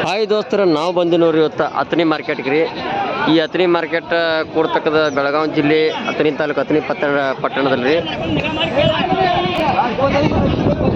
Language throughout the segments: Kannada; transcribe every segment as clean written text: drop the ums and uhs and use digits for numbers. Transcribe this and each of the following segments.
ಹಾಯ್ ದೋಸ್ತರ, ನಾವು ಬಂದಿ ನೋಡ್ರಿ ಇವತ್ತು ಅಥಣಿ ಮಾರ್ಕೆಟ್ಗೆ ರೀ. ಈ ಅಥಣಿ ಮಾರ್ಕೆಟ್ ಕೊಡ್ತಕ್ಕದ ಬೆಳಗಾವಿ ಜಿಲ್ಲೆ ಅಥಣಿ ತಾಲೂಕು ಅಥಣಿ ಪಟ್ಟಣದಲ್ಲಿ.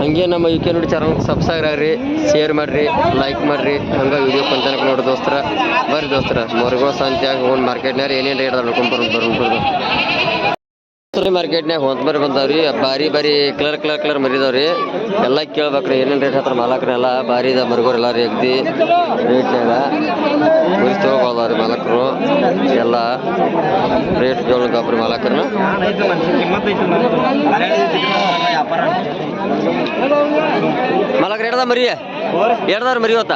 ಹಂಗೆ ನಮ್ಮ ಯು ಕೆ ನೋಡಿ ಚಾನಲ್ ಸಬ್ಸ್ಕ್ರೈಬ್ ಆಗ್ರಿ, ಶೇರ್ ಮಾಡಿರಿ, ಲೈಕ್ ಮಾಡಿರಿ. ಹಂಗೆ ವಿಡಿಯೋ ಕೊಂತನಕ ನೋಡ್ರಿ ದೋಸ್ತರ. ಬರ್ರಿ ದೋಸ್ತರ, ಮರುಗೋಳ ಸಂತ್ಯಾಗ ಒಂದು ಮಾರ್ಕೆಟ್ನಾಗ ಏನೇನು ರೇಟ್ ಅದ ನೋಡ್ಕೊಂಡು ಮಾರ್ಕೆಟ್ನಾಗ ಹೊಂದ್ಬರಿ ಬಂದಾವ್ರಿ. ಬಾರಿ ಕಲರ್ ಮರಿದಾವ್ರಿ. ಎಲ್ಲ ಕೇಳ್ಬೇಕ್ರಿ ಏನೇನು ರೇಟ್ ಹತ್ರ ಮಾಲಕ್ರೆಲ್ಲ ಬಾರಿ ಇದ ಮರಿಗೋರೆಲ್ಲ ರೀ. ಅಗ್ದಿ ರೇಟ್ನಾಗ ಬರೀ ತೊಗೊಳ್ದವ್ರಿ ಮಾಲಕರು ಎಲ್ಲ ರೇಟ್ ಕೇಳಬೇಕ್ರಿ ಮಾಲಕರನ್ನ. ಮಾಲಕ್ರ ಎಡ್ದ ಮರಿ ಎಡ್ದಾರ ಮರಿ ಇವತ್ತ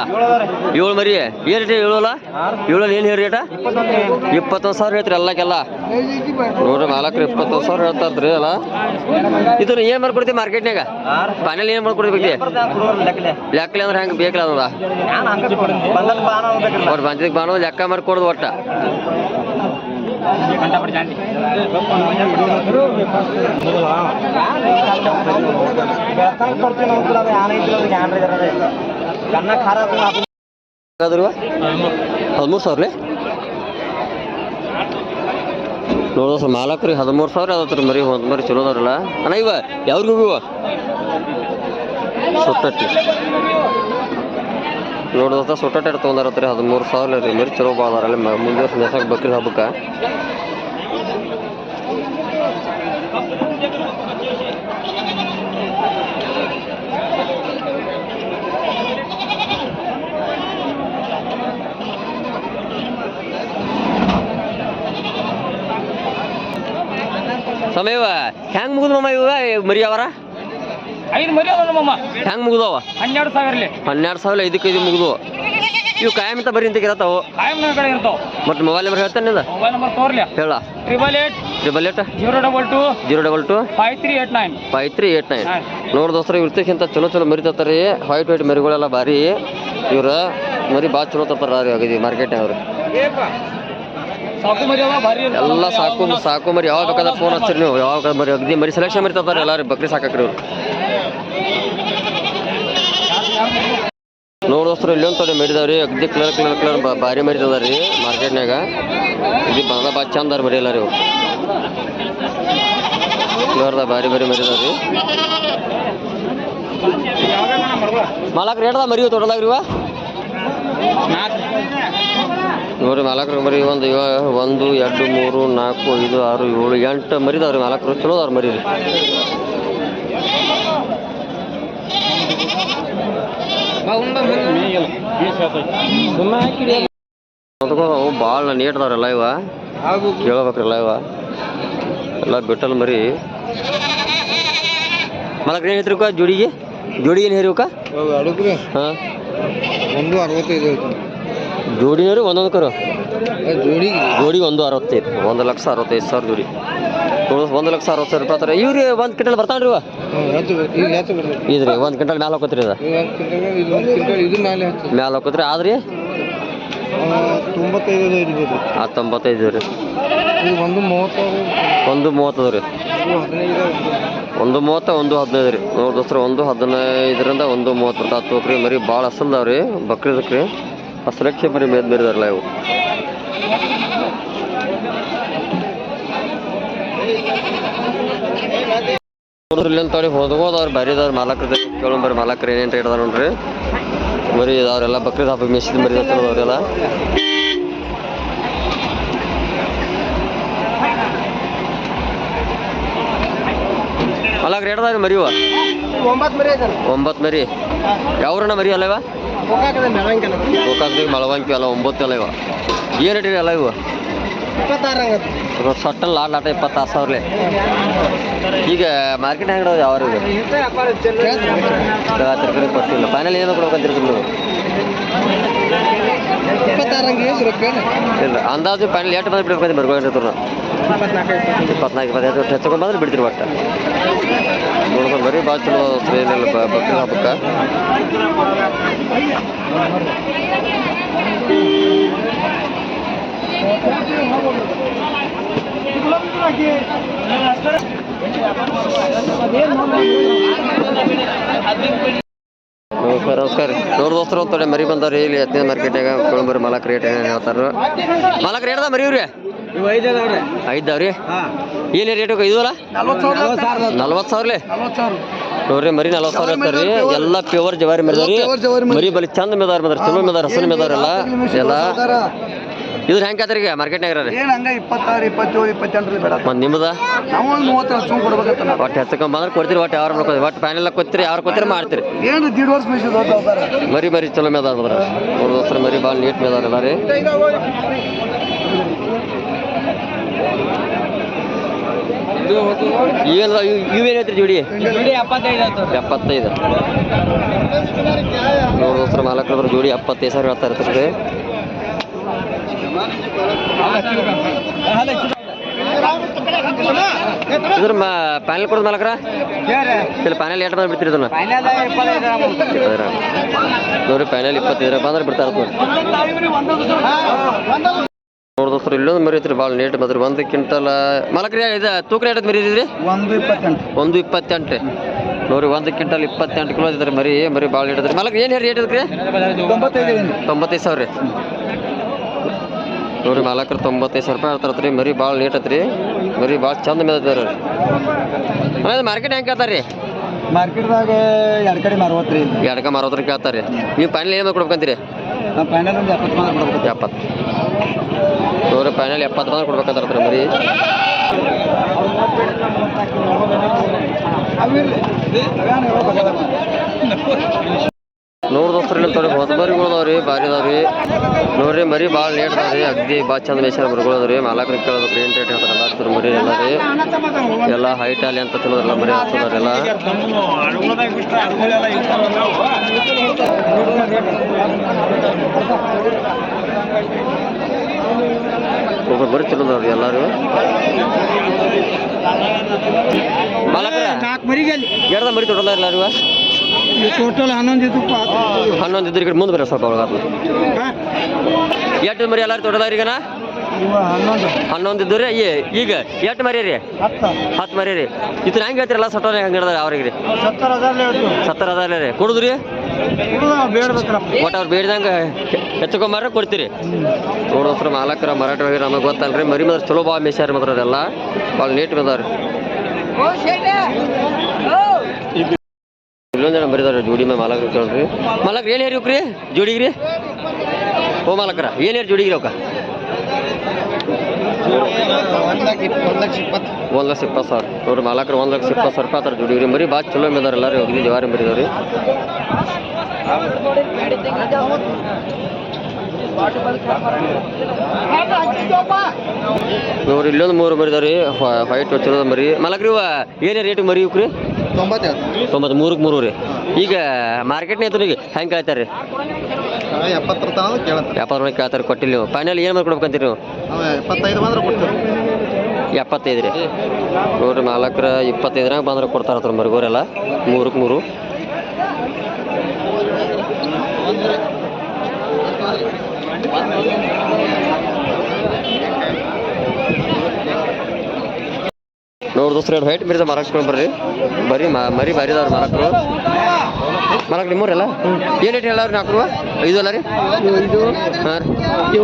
7 ಮರಿ. ಏನು ರೇಟ್? 7 ಏನು ಹೇಳಿ ರೇಟ? 21,000 ಹೇಳ್ತೀರಿ ಎಲ್ಲಕ್ಕೆಲ್ಲ ನೋಡ್ರಿ. ಮಾಲಕ್ರು 21,000 ಹೇಳ್ತಾರ್ರಿ ಅಲ್ಲ. ಇದನ್ನ ಏನ್ ಮಾಡ್ಕೊಡ್ತೀವಿ ಮಾರ್ಕೆಟ್ನಾಗ? ಫೈನಲ್ ಏನ್ ಮಾಡ್ಕೊಡ್ಬೇಕು? ಲೆಕ್ಕಲೆ ಅಂದ್ರೆ ಹೆಂಗೆ ಬೇಕಲ್ಲ ಅದ ಅವ್ರು ಬಂದಿದ್ದಕ್ಕೆ ಬಾಣೋ ಲೆಕ್ಕ ಮಾಡ್ಕೊಡ್ದು ಒಟ್ಟ. $13,000 ನೋಡೋ ಸರ್ ಮಾಲಕ್ರಿ. 13,000 ಅದತ್ರಿ ಮರಿ. ಮರಿ ಚಲೋ ಅದಾರಲ್ಲ ಅಣ್ಣ. ಇವ ಯಾವ್ರಿಗೂ ಇವ ಸುಟ್ಟಟ್ಟಿ ನೋಡೋದ ಸುಟ್ಟಟ್ಟಿ ತೊಗೊಂಡಾರತ್ರಿ. 13,000 ರೀ. ಮರಿ ಚಲೋ ಬಾಳ ಅದಾರ. ಮುಂದೆ ನೆಸಾಗ ಬಕ್ರಿ ಹಬ್ಬಕ್ಕೆ ಸಮಯವ ಹೆಂಗ್ ಮುಗಿದ್ ಮಮ್ಮ? ಇವ ಮರಿ ಅವರ 5 ಮರಿ ಅವಮ್ಮ ಹೆಂಗ್ ಮುಗಿದವ? 12,000 5 ಮುಗಿದು. ಇವು ಕಾಯಂ ಅಂತ ಬರೀ ಅಂತ ಇರತ್ತಾವು. ಮತ್ತೆ ಮೊಬೈಲ್ ನಂಬರ್ ಹೇಳ್ತಾನೆ? ಮೊಬೈಲ್ ನಂಬರ್ ತೋರ್ಲಿ ಹೇಳ. 888 022 5389 ನೋಡಿ ದೋಸ್ತರ, ಇರ್ತಕ್ಕಿಂತ ಚಲೋ ಮರಿತಾರ. ವೈಟ್ ಮರಿಗಳೆಲ್ಲ ಭಾರಿ. ಇವ್ರ ಮರಿ ಭಾಳ ಚಲೋ ತರ್ತಾರ ರೀ ಮಾರ್ಕೆಟ್ನಾಗ. ಅವ್ರು ಎಲ್ಲ ಸಾಕು ಮರಿ. ಯಾವಾಗ ಬೇಕಾದ್ರೆ ಫೋನ್ ಹಚ್ಚಿರಿ ನೀವು. ಯಾವಾಗ ಮರಿ ಅಗ್ದಿ ಮರಿ ಸೆಲೆಕ್ಷನ್ ಮರಿ ತರ್ತಾರೆ ಎಲ್ಲ ರೀ. ಬಕ್ರಿ ಸಾಕಾಕ್ರಿ ಇವ್ರು. ನೋಡೋಸ್ತ್ರ ಇಲ್ಲೊಂದು ತೊಡೆ ಮರಿದಾವ್ರಿ. ಅಗ್ದಿ ಕಲರ್ ಭಾರಿ ಮರಿತದ ರೀ ಮಾರ್ಕೆಟ್ನಾಗ. ಇಲ್ಲಿ ಬಂದ ಭಾಳ ಚಂದಾರ ಮರಿ ಎಲ್ಲ ರೀ. ಇವು ಕಲರ್ದ ಭಾರಿ ಮರಿದಾವ್ರಿ. ಮಾಲಕ್ರ ರೇಟ್ದ ಮರಿ ತೊಡಲಾಗ್ರಿ ಇವ ನೋಡ್ರಿ. ಮಾಲಕ್ರ ಮರಿ 1 2 3 4 5 6 7 8 ಮರಿದಾವ್ರಿ ಮಾಲಕ್ರು. ಚಲೋ ಅದಾರ ಮರಿ ರೀ. ಅವು ಭಾಳ ನೀಟ್ದವ್ರಲ್ಲ ಇವ. ಕೇಳ್ಬೇಕ್ರಲ್ಲ ಇವ ಎಲ್ಲ ಬಿಟ್ಟಲ್ ಮರಿ. ಮಾಲಕ್ರ ಏನು ಹೇಳ್ತಿರ್ಕ ಜೋಡಿಗೆ ಏನು ಹೇರಿವಕ್ಕ? ಹಾಂ, 165 ಜೋಡಿನವ್ರಿ. ಒಂದೊಂದು ಕರು ಜೋಡಿಗೆ 165. 1,65,000 ಜೋಡಿ. 1,60,000 ರೂಪಾಯಿ ಆತಾರೆ. ಇವ್ರಿ 1 ಕ್ವಿಂಟಲ್ ಬರ್ತಾನ್ರಿ ಇವ? ಇದ್ರಿ 1 ಕ್ವಿಂಟಲ್ ಮ್ಯಾಲೆ ಹೋಗತ್ರಿ. ಅದ ಮ್ಯಾಲೆ ಹೋಗತ್ರಿ. ಆದ್ರಿ 95 ರೀ. 130 ರೀ. 130 115 ರೀ. ನೋಡಿ ದೋಸ್ತರ, 115ರಿಂದ 130 ತಗೋಕ್ರಿ. ಮರಿ ಭಾಳ ಅಸಲ್ದಾವ್ರಿ ಬಕ್ರಿದಕ್ರಿ. ಅಸಲಕ್ಷೆ ಮರಿ ಮೇರಿದಾರಲ್ಲ ಇವು. ಇಲ್ಲಂತವ್ರಿ ಹೊದಗೋದವ್ರು ಭಾರಿ ಇದಾವ್ರಿ ಮಾಲಕ್ರದ. ಕೇಳೋಂಬರಿ ಮಾಲಕ್ರ ಏನೇನು ರೇಟ್ ಅದ ನೋಡ್ರಿ. ಮರಿ ಇದಾವ್ರೆಲ್ಲ ಬಕ್ರೀದ್ ಹಬ್ಬ ಮೆಸಿದ ಮರಿ ಅವ್ರೆಲ್ಲ. ಮಾಲಕ್ರ ರೇಟ್ ಅದಾವ್ರಿ ಮರಿವ? 9 ಮರಿ. ಯಾವ್ರನ್ನ ಮರಿ ಅಲ್ಲ ಇವ? ಗೋಕಾಕ್ದಾಗ ಮಳವಂಕಿ ಅಲ್ಲ. 9 ಅಲ್ಲ ಇವ. ಏನು ರೇಟ್ ಅಲ್ಲ ಇವು? 26 ಸಟ್ಟನ್ ಲಾಟ್ 26,000. ಈಗ ಮಾರ್ಕೆಟ್ ಹೆಂಗೆ ಯಾವ ಕೊಟ್ಟಿಲ್ಲ. ಫೈನಲ್ ಏನು ಕೊಡ್ಬೇಕಂತಿರ್ತೀವಿ ನೀವು? ಇಲ್ಲ ಅಂದಾಜು ಫೈನಲ್ ಎಷ್ಟು ಬಂದು ಬಿಡ್ಬೇಕಂತ ಬರ್ಕೊಂಡಿರ್ತೀವಿ ನಾವು. 24-25 ಹೆಚ್ಚಕೊಂಡು ಬಂದ್ರೆ ಬಿಡ್ತೀರಿ ಒಟ್ಟು. ನೋಡ್ಕೊಂಡು ಬರೀ ಭಾಳ ಚಲೋ ಏನಿಲ್ಲ ಬಕ್ರೀದ್ ಹಬ್ಬಕ್ಕೆ. Thank you. ನಮಸ್ಕಾರ ನಮಸ್ಕಾರ ರೀ ನೋಡಿ ದೋಸ್ತರು ತೊಡೆ ಮರಿ ಬಂದವ್ರಿ ಇಲ್ಲಿ ಹತ್ತನೇ ಮಾರ್ಕೆಟ್ಯಾಗ ಕೊಳಂಬರಿ ಮಾಲಕ್ ರೇಟ್ ಏನೇನು ಹೇಳ್ತಾರ ಮಾಲಕ್ ರೇಟ್ ಅದ ಮರಿ ಇವ್ರಿ ಐದಾವ್ರಿ ಏನು ರೇಟ್ ಇದಲ್ಲ 40,000 ನೋಡ್ರಿ ಮರಿ 40,000 ಹೇಳ್ತಾರ್ರಿ ಎಲ್ಲ ಪ್ಯೂರ್ ಜವಾರಿ ಮರಿದವ್ರಿ ಮರಿ ಬಲಿ ಚಂದ ಮೇದಾರ ಮದ್ರ ಚಲೋ ಮೇದಾರ ಹಸನ್ ಮೇದಾರಲ್ಲ ಎಲ್ಲ ಇದ್ರ ಹೆಂಗೆ ಆಯ್ತಾರ ಈಗ ಮಾರ್ಕೆಟ್ನಾಗ ರೀ ಹಂಗ 26, 27, 28 ಬೇಡ ಒಂದು ನಿಮ್ಮದ ನಾವು ಒಂದು 30 ಸುಮ್ ಕೊಡ್ಬೇಕಂತ ಒಟ್ಟು ಹೆಚ್ಚಕಂಬ ಅಂದ್ರೆ ಕೊಡ್ತೀರಿ ಒಟ್ಟು ಯಾರು ಮಾಡ್ಕೋದು ಒಟ್ಟು ಫೈನಲ್ ಕೊಡ್ತೀರಿ ಯಾರು ಕೊಡ್ತೀರಿ ಮಾಡ್ತೀರಿ ಏನು 1.5 ವರ್ಷ ಮೇಯ್ಸಿದ್ ಮರಿ ಚಲೋ ಮೇದಾರ ಮದ್ರ ನೋಡ್ ದೋಸ್ತರ ಮರಿ ಭಾಳ ನೀಟ್ ಮೇದಾರಲ್ಲ ರೀ ಇವೇನು ಹೇಳ್ತೀರಿ ಜೋಡಿ 75 ನೋಡ್ ದೋಸ್ತರ ಮಾಲಕರ ಜೋಡಿ 75,000 ಹೇಳ್ತಾ ಇರ್ತಾರೆ ಇದ್ರ ಪ್ಯಾನಲ್ ಕೊಡೋದು ಮಾಲಕ್ರ ಇಲ್ಲ ಪ್ಯಾನಲ್ ಎಷ್ಟು ಬಂದು ಬಿಡ್ತೀರಿ ಇದನ್ನ ನೋಡ್ರಿ ಪ್ಯಾನಲ್ 25 ಬಂದ್ರೆ ಬಿಡ್ತಾರೆ ನೋಡಿ ದೋಸ್ತರು ಇಲ್ಲೊಂದು ಮರಿ ಐತ್ರಿ ಭಾಳ ನೇಟ್ ಬಂದ್ರಿ 1 ಕ್ವಿಂಟಲ್ ಮಾಲಕ್ರಿ ಇದು ತೂಕ ರೇಟ್ ಮರಿ ಇದ್ರಿ 128 ರೀ ನೋಡ್ರಿ 1 ಕ್ವಿಂಟಲ್ 28 ಕಿಲೋ ಇದ್ರಿ ಮರಿ ಭಾಳ ರೇಟ್ ಐತ್ರಿ ಮಾಲಕ್ರಿ ಏನು ರೇಟ್ ಐತ್ರಿ 95,000 ರೀ ನೋಡ್ರಿ ಮಾಲಕ್ರ 95,000 ರೂಪಾಯಿ ಹೇಳ್ತಾರತ್ರಿ ಮರಿ ಭಾಳ ಲೇಟ್ ಐತ್ರಿ ಮರಿ ಭಾಳ ಚಂದ ಮೇದೈತೆ ಮಾರ್ಕೆಟ್ ಹೆಂಗೆ ಕೇಳ್ತಾರೆ ರೀ ಮಾರ್ಕೆಟ್ದಾಗ 2 ಕಡೆ 60 ರೀ 60 ಕೇಳ್ತಾರೆ ನೀವು ಫೈನಲ್ ಏನು ಕೊಡ್ಬೇಕಂತೀರಿ ಫೈನಲ್ ಒಂದು 70 ಬಂದ್ರೆ ಕೊಡ್ಬೇಕು 70 ನೋಡ್ರಿ ಫೈನಲ್ 70 ಬಂದ್ರೆ ಕೊಡ್ಬೇಕಂತಾರತ್ರಿ ಮರಿ ನೋಡ್ ದೋಸ್ತರು ಇಲ್ಲಿ ತೊಡೆ ಹೊಸ ಮರಿಗಳದಾವ್ರಿ ಭಾರಿ ಅದಾವ್ರಿ ನೋಡ್ರಿ ಮರಿ ಭಾಳ ಲೇಟ್ ಅದಾವ್ರಿ ಅಗ್ದಿ ಭಾಳ ಚಂದ ಮೇಯ್ಸಾರ ಮರಿಗಳದಾವ್ರಿ ಮಾಲಕ್ರ ಕೇಳೋದ್ರಿ ಏನು ರೇಟ್ ಹೇಳ್ತಾರಲ್ಲ ಅದ್ರ ಮರಿ ಎಲ್ಲ ರೀ ಎಲ್ಲ ಹೈಟ್ ಅಲ್ಲಿ ಅಂತ ತಿನ್ನೋದ್ರಲ್ಲ ಮರಿ ಹಚ್ಚೋದ್ರೆಲ್ಲ ಒಬ್ಬರು ಬರೀ ಚಲೋದವ್ರಿ ಎಲ್ಲಾರು ಮಾಲಕ್ರ ಎರಡ ಮರಿ ತೊಡಲ್ಲ ಎಲ್ಲಾರು ಟೋಟಲ್ 11 ಇದ್ರ ಕಡೆ ಮುಂದೆ ಬರ ಸ್ವಲ್ಪ ಒಳಗ ಎಷ್ಟು ಮರಿ ಎಲ್ಲಾರು ತೊಡದಾರ ಈಗನ 11 ಇದ್ದವ್ರಿ ಈಗ ಎಷ್ಟು ಮರಿ ರೀ 10 ಮರಿ ರೀ ಇದ್ರ ಹೆಂಗೆ ಹೇಳ್ತೀರಲ್ಲ ಸಟ್ಟೋರ್ ಹೆಂಗೆ ಹಿಡ್ದಾರ ಅವ್ರಿಗೆ ರೀ 70,000 ರೀ ಕೊಡುದ್ರಿ ಒಟ್ಟು ಅವ್ರು ಬೇಡ್ದಂಗೆ ಹೆಚ್ಚಕೊಂಬಾರ ಕೊಡ್ತೀರಿ ನೋಡೋಸ್ರ ಮಾಲಕರ ಮರಾಠ ಹೋಗಿ ನಮಗೆ ಗೊತ್ತಲ್ರಿ ಮರಿ ಮಾತ್ರ ಚಲೋ ಭಾಳ ಮೇಯ್ಸಾರ ಮಾತ್ರ ಅದೆಲ್ಲ ಭಾಳ ನೀಟ್ ಬಿದ್ದಾವ್ರಿ ಇಲ್ಲೊಂದು ಜನ ಬರೀದಾರೆ ಜೋಡಿ ಮೇಲೆ ಮಾಲಕ್ರು ಕೇಳ್ರಿ ಮಾಲಕ್ರು ಏನು ಹೇರಿ ರೀ ಜೋಡಿಗೆ ರೀ ಓ ಮಾಲಕ್ರ ಏನು ಹೇರಿ ಜೋಡಿಗೆ ಅವಕ್ಕ 1,20,000 ನೋಡ್ರಿ ಮಾಲಕ್ರು 1,20,000 ರೂಪಾಯಿ ಆತಾರೆ ಜೋಡಿಗೆ ರೀ ಮರಿ ಭಾಳ ಚಲೋ ಮೇದಾರ ಎಲ್ಲ ರೀ ಹೋಗಿ ಜವಾರಿ ಮರಿದವ್ರಿ ನೋಡ್ರಿ ಇಲ್ಲೊಂದು 3 ಮರಿದಾವ್ರಿ ವೈಟ್ ಚಲೋದ ಮರಿ ಮಾಲಕ್ರಿ ಏನೇ ರೇಟ್ ಮರಿ ಇವ್ರಿ 93 ರೀ ಈಗ ಮಾರ್ಕೆಟ್ನ ಐತೆ ಈಗ ಹೆಂಗೆ ಕೇಳ್ತಾರೆ ರೀ 70 ಕೇಳ್ತಾರೆ ಕೊಟ್ಟಿಲ್ಲ ನೀವು ಫೈನಲ್ ಏನು ಮಾಡ್ಕೊಡ್ಬೇಕಂತೀರಿ ನೀವು 25 ಬಂದ್ರೆ ಕೊಡ್ತೀವಿ 75 ರೀ ನೋಡ್ರಿ ಮಾಲಕ್ರ 25 ಬಂದ್ರೆ ಕೊಡ್ತಾರತ್ರ ಮರಿಗೋರೆಲ್ಲ 3 ನೋಡ್ ದೋಸ್ತ್ರ ಹೈಟ್ ಮೀರಿದ ಮಾರಾಕ್ಸ್ಕೊಂಡು ಬರ್ರಿ ಮರಿ ಬಾರಿದವ್ರು ಮಾರಕ್ ನಿಮ್ಮೂರಲ್ಲ ಏನು ರೇಟ್ ಹೇಳವ್ರಿ 4 5 ಅಲ್ಲ ರೀ ಹಾಂ ರೀ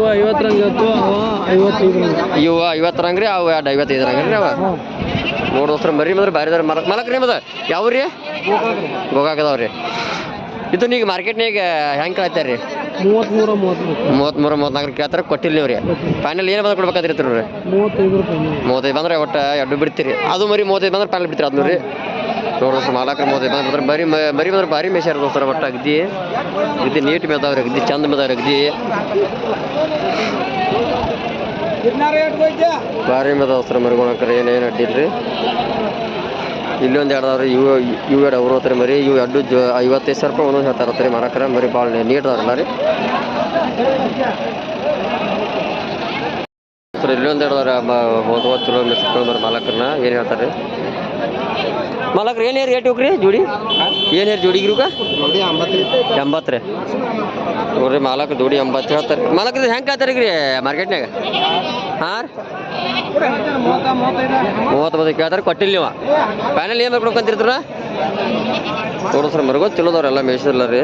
50 ರಂಗ್ರಿ ಅವು 55 ರಂಗ್ರಿ ಅವ ನೋಡ್ ದೋಸ್ತ್ರ ಮರಿ ಬಂದ್ರೆ ಬಾರಿದವ್ರು ಮಾಲಕ್ ರೀ ಮದ ಯಾವ ರೀ ಗೋಗಾಕದವ್ರಿ ಇದು ಈಗ ಮಾರ್ಕೆಟ್ನಾಗ ಹೆಂಗೆ ಕೇಳ್ತಾರೆ ರೀ 33 ಕೇಳ್ತಾರೆ ಕೊಟ್ಟಿಲ್ಲ ನೀವು ರೀ ಫೈನಲ್ ಏನು ಬಂದ್ರೆ ಕೊಡ್ಬೇಕಾದ್ರಿ ರೀ 35 ಬಂದ್ರೆ ಒಟ್ಟು ಎರಡು ಬಿಡ್ತೀರಿ ಅದು ಮರಿ 35 ಬಂದ್ರೆ ಫೈನಲ್ ಬಿಡ್ತೀರಿ ಅದನ್ನ ರೀ ನೋಡ್ರಿ ಮಾಲಕ್ರ 35 ಬಂದ್ರೆ ಮರಿ ಬಂದ್ರೆ ಭಾರಿ ಮೇಯ್ಸಾರ ದೋಸ್ತರ ಒಟ್ಟು ಅಗ್ದಿ ನೀಟ್ ಮೇದಾವ್ರಿ ಅಗ್ದಿ ಚಂದ ಮೇದಾವ್ರಿ ಅಗ್ದಿ ಭಾರಿ ಮೇದಾವಸ್ತ್ರ ಮರಿಗೋಣಕ್ರ ಏನೇನು ಅಡ್ಡಿಲ್ರಿ ಇಲ್ಲೊಂದು ಎರಡದವ್ರಿ ಇವು 60 ರೀ ಮರಿ ಇವು 55,000 ರೂಪಾಯಿ ಒಂದೊಂದು ಹೇಳ್ತಾರತ್ತ ರೀ ಮಾರಕ್ರ ಮರಿ ಭಾಳ ನೀಟ್ದವ್ರಲ್ಲ ರೀ ಇಲ್ಲೊಂದು ಎರಡದವ್ರ ಹೋದ ಚಲೋ ಮೆಸ್ಕೊಂಡು ಮಾಲಕ್ರನ್ನ ಏನು ಹೇಳ್ತಾರೆ ರೀ ಮಾಲಕ್ರ ಏನು ರೇಟ್ ಹೋಗ್ರಿ ಜೋಡಿ ಏನು ಜೋಡಿಗೆ ಇವ್ಕ ನೋಡಿ 80 ರೀ ನೋಡ್ರಿ ಮಾಲಕ್ ಜೋಡಿ 80 ಹೇಳ್ತಾರೆ ಮಾಲಕ್ ಇದು ಹೆಂಗೆ ಕೇಳ್ತಾರೆ ರೀ ಮಾರ್ಕೆಟ್ನಾಗ ಹಾಂ ರೀ 30 ಕೇಳ್ತಾರೆ ಕೊಟ್ಟಿಲ್ಲ ನೀವು ಫೈನಲ್ ಏನು ಕೊಡ್ಕೊಂತಿರ್ತಾರ ನೋಡು ಸರ್ ಮರ್ಗೋ ಚಲೋದವ್ರೆಲ್ಲ ಮೇಯ್ಸಿಲ್ಲ ರೀ